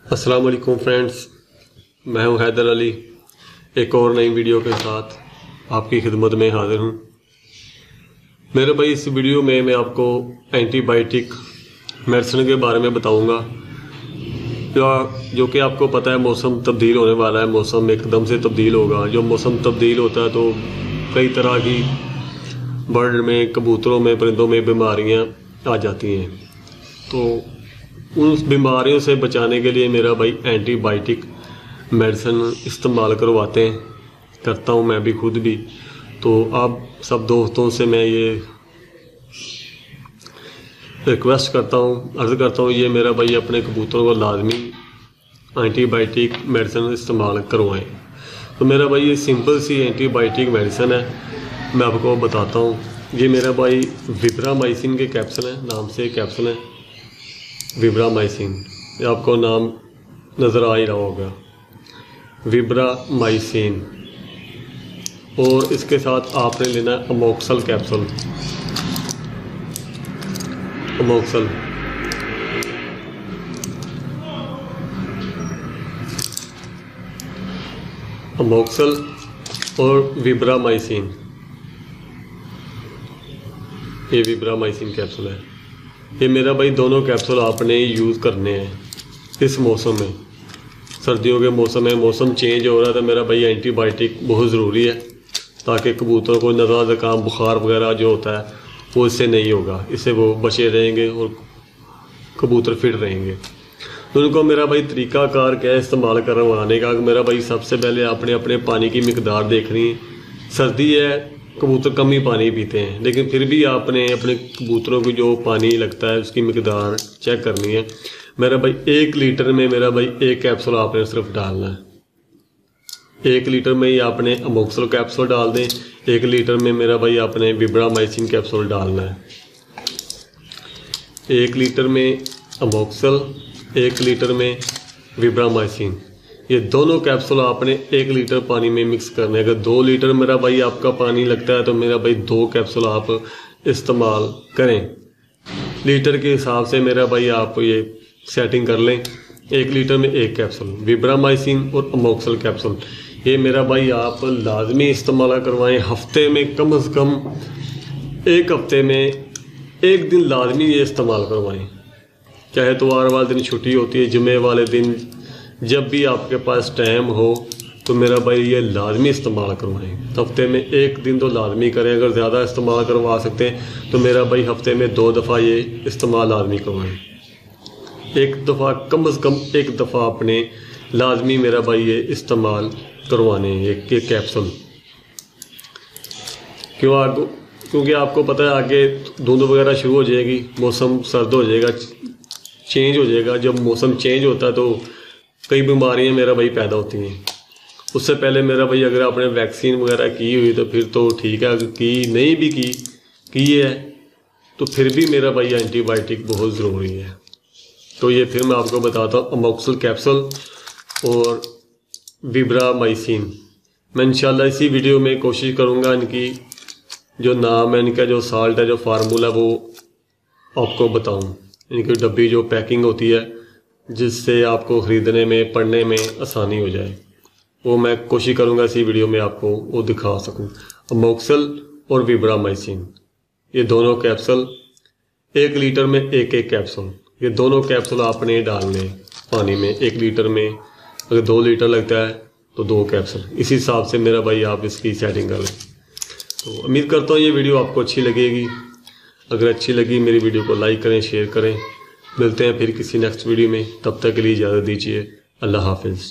अस्सलाम वालेकुम फ्रेंड्स, मैं हूं हैदर अली। एक और नई वीडियो के साथ आपकी खिदमत में हाजिर हूं। मेरे भाई, इस वीडियो में मैं आपको एंटीबायोटिक मेडिसिन के बारे में बताऊंगा। जो कि आपको पता है, मौसम तब्दील होने वाला है, मौसम एकदम से तब्दील होगा। जो मौसम तब्दील होता है तो कई तरह की बर्ड में, कबूतरों में, परिंदों में बीमारियां आ जाती हैं। तो उन बीमारियों से बचाने के लिए मेरा भाई एंटीबायोटिक मेडिसिन इस्तेमाल करता हूँ मैं भी, खुद भी। तो आप सब दोस्तों से मैं ये रिक्वेस्ट करता हूँ, अर्ज़ करता हूँ, ये मेरा भाई अपने कबूतरों को लाजमी एंटीबायोटिक मेडिसिन इस्तेमाल करवाएं। तो मेरा भाई ये सिंपल सी एंटीबायोटिक मेडिसिन है, मैं आपको बताता हूँ। ये मेरा भाई विब्रामाइसिन के कैप्सूल है, नाम से कैप्सूल है विब्रामाइसिन। ये आपको नाम नज़र आ ही रहा होगा, विब्रामाइसिन। और इसके साथ आपने लेना है अमोक्सल कैप्सूल। अमोक्सल और विब्रामाइसिन, ये विब्रामाइसिन कैप्सूल है। ये मेरा भाई दोनों कैप्सूल आपने यूज़ करने हैं इस मौसम में। सर्दियों के मौसम में मौसम चेंज हो रहा है तो मेरा भाई एंटीबायोटिक बहुत ज़रूरी है, ताकि कबूतरों को नज़ला ज़ुकाम बुखार वगैरह जो होता है वो इससे नहीं होगा, इससे वो बचे रहेंगे और कबूतर फिट रहेंगे। तो उनको मेरा भाई तरीक़ाकार क्या है इस्तेमाल करवाने का। मेरा भाई सबसे पहले आपने अपने पानी की मिकदार देखनी है। सर्दी है, कबूतर कम ही पानी पीते हैं, लेकिन फिर भी आपने अपने कबूतरों को जो पानी लगता है उसकी मिकदार चेक करनी है। मेरा भाई 1 लीटर में मेरा भाई 1 कैप्सूल आपने सिर्फ डालना है। 1 लीटर में ही आपने अमोक्सल कैप्सूल डाल दें, 1 लीटर में मेरा भाई आपने विब्रामाइसिन कैप्सूल डालना है। 1 लीटर में अमोक्सल, 1 लीटर में विब्रामाइसिन, ये दोनों कैप्सूल आपने 1 लीटर पानी में मिक्स करने। अगर 2 लीटर मेरा भाई आपका पानी लगता है तो मेरा भाई 2 कैप्सूल आप इस्तेमाल करें। लीटर के हिसाब से मेरा भाई आप ये सेटिंग कर लें। 1 लीटर में 1 कैप्सूल विब्रामाइसिन और अमोक्सल कैप्सूल, ये मेरा भाई आप लाजमी इस्तेमाल करवाएं। हफ्ते में कम से कम 1 हफ्ते में 1 दिन लाजमी ये इस्तेमाल करवाएं। चाहे इतवार वाले दिन छुट्टी होती है, जुमे वाले दिन, जब भी आपके पास टाइम हो तो मेरा भाई ये लाजमी इस्तेमाल करवाएं। हफ्ते में 1 दिन तो लाजमी करें। अगर ज़्यादा इस्तेमाल करवा सकते हैं तो मेरा भाई हफ्ते में 2 दफ़ा ये इस्तेमाल लाजमी करवाएं। 1 दफ़ा, कम से कम 1 दफ़ा अपने लाजमी मेरा भाई ये इस्तेमाल करवाने एक कैप्सूल। क्योंकि आपको पता है आगे धुंध वगैरह शुरू हो जाएगी, मौसम सर्द हो जाएगा, चेंज हो जाएगा। जब मौसम चेंज होता है तो कई बीमारियां मेरा भाई पैदा होती हैं। उससे पहले मेरा भाई अगर आपने वैक्सीन वगैरह की हुई तो फिर तो ठीक है, अगर की नहीं भी की है तो फिर भी मेरा भाई एंटीबायोटिक बहुत ज़रूरी है। तो ये फिर मैं आपको बताता हूँ, अमोक्सल कैप्सूल और विब्रामाइसिन। मैं इंशाल्लाह इसी वीडियो में कोशिश करूँगा इनकी जो नाम है, इनका जो साल्ट है, जो फार्मूला, वो आपको बताऊँ। इनकी डब्बी जो पैकिंग होती है जिससे आपको ख़रीदने में, पढ़ने में आसानी हो जाए, वो मैं कोशिश करूँगा इसी वीडियो में आपको वो दिखा सकूँ। अमोक्सल और विब्रामाइसिन, ये दोनों कैप्सूल 1 लीटर में 1 कैप्सूल, ये दोनों कैप्सूल आपने डालने पानी में। 1 लीटर में अगर 2 लीटर लगता है तो 2 कैप्सूल, इसी हिसाब से मेरा भाई आप इसकी सेटिंग कर लें। तो उम्मीद करता हूँ ये वीडियो आपको अच्छी लगेगी। अगर अच्छी लगी मेरी वीडियो को लाइक करें, शेयर करें। मिलते हैं फिर किसी नेक्स्ट वीडियो में, तब तक के लिए इजाज़त दीजिए। अल्लाह हाफिज़।